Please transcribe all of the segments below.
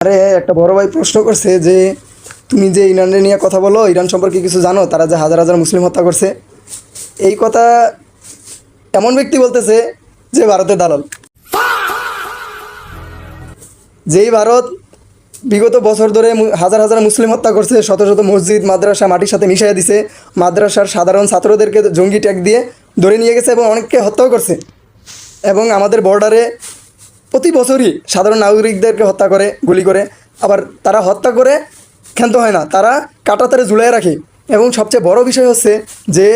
আরে একটা বড় ভাই প্রশ্ন করছে যে তুমি যে ইরানের নিয়ে কথা বলো, ইরান সম্পর্কে কিছু জানো? তারা যে হাজার হাজার মুসলিম হত্যা করছে, এই কথা এমন ব্যক্তি বলতেছে যে ভারতের দালাল। যেই ভারত বিগত বছর ধরে হাজার হাজার মুসলিম হত্যা করছে, শত শত মসজিদ মাদ্রাসা মাটির সাথে মিশিয়ে দিছে, মাদ্রাসার সাধারণ ছাত্রদেরকে জঙ্গি ট্যাগ দিয়ে ধরে নিয়ে গেছে এবং অনেককে হত্যাও করছে। এবং আমাদের বর্ডারে প্রতি বছরই সাধারণ নাগরিকদেরকে হত্যা করে, গুলি করে। আবার তারা হত্যা করে ক্ষান্ত হয় না, তারা কাঁটাতারে ঝুলিয়ে রাখে। এবং সবচেয়ে বড় বিষয় হচ্ছে যে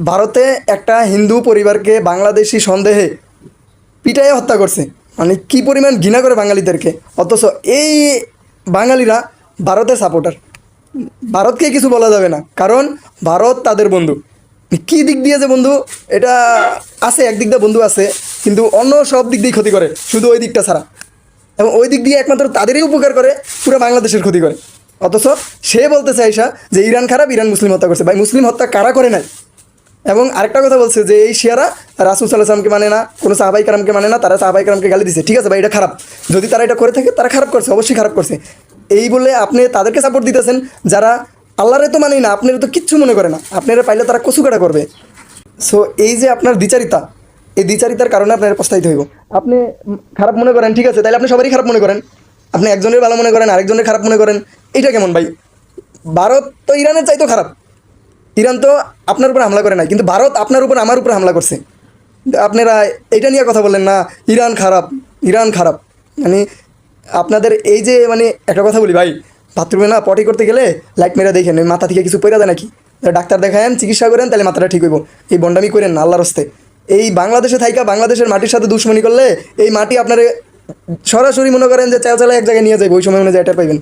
ভারতে একটা হিন্দু পরিবারকে বাংলাদেশি সন্দেহে পিটাইয়ে হত্যা করছে। মানে কী পরিমাণ ঘৃণা করে বাঙালিদেরকে, অথচ এই বাঙালিরা ভারতের সাপোর্টার। ভারতকে কিছু বলা যাবে না, কারণ ভারত তাদের বন্ধু। কী দিক দিয়ে যে বন্ধু, এটা আছে, একদিক দিয়ে বন্ধু আছে, কিন্তু অন্য সব দিক দিয়ে ক্ষতি করে, শুধু ওই দিকটা ছাড়া। এবং ওই দিক দিয়ে একমাত্র তাদেরই উপকার করে, পুরো বাংলাদেশের ক্ষতি করে। অথচ সে বলতে চাইসা যে ইরান খারাপ, ইরান মুসলিম হত্যা করছে। ভাই, মুসলিম হত্যা কারা করে নাই? এবং আরেকটা কথা বলছে যে এই শিয়ারা রাসূল সাল্লাল্লাহু আলাইহি ওয়াসাল্লামকে মানে না, কোনো সাহাবাই কারামকে মানে না, তারা সাহাবাই কারামকে গালি দিছে। ঠিক আছে ভাই, এটা খারাপ। যদি তারা এটা করে থাকে, তারা খারাপ করছে, অবশ্যই খারাপ করছে। এই বলে আপনি তাদেরকে সাপোর্ট দিতেছেন যারা আল্লাহরে তো মানেই না, আপনারা তো কিচ্ছু মনে করে না, আপনারা পাইলে তারা কচুকাটা করবে। সো এই যে আপনার দ্বিচারিতা, এই দ্বিচারিতার কারণে আপনার পস্তাইতে হইব। আপনি খারাপ মনে করেন, ঠিক আছে, তাহলে আপনি সবারই খারাপ মনে করেন। আপনি একজনের ভালো মনে করেন, আরেকজনের খারাপ মনে করেন, এটা কেমন ভাই? ভারত তো ইরানের চাইতেও খারাপ। ইরান তো আপনার উপর হামলা করে নাই, কিন্তু ভারত আপনার উপর, আমার উপর হামলা করছে। আপনারা এটা নিয়ে কথা বললেন না, ইরান খারাপ, ইরান খারাপ। মানে আপনাদের এই যে, মানে একটা কথা বলি ভাই, বাথরুমে না পটি করতে গেলে লাইট মেরে দেখেন ওই মাথা থেকে কিছু পড়ে যায় নাকি। ডাক্তার দেখায়েন, চিকিৎসা করেন, তাহলে মাথাটা ঠিক হইব। এই বন্ডামি করেন না আল্লাহর হস্তে। এই বাংলাদেশে থাইকা বাংলাদেশের মাটির সাথে দুশ্মনী করলে এই মাটি আপনার সরাসরি মনে করেন যে চালা এক জায়গায় নিয়ে যাবে, ওই সময় মনে যায় এটা পাইবেন।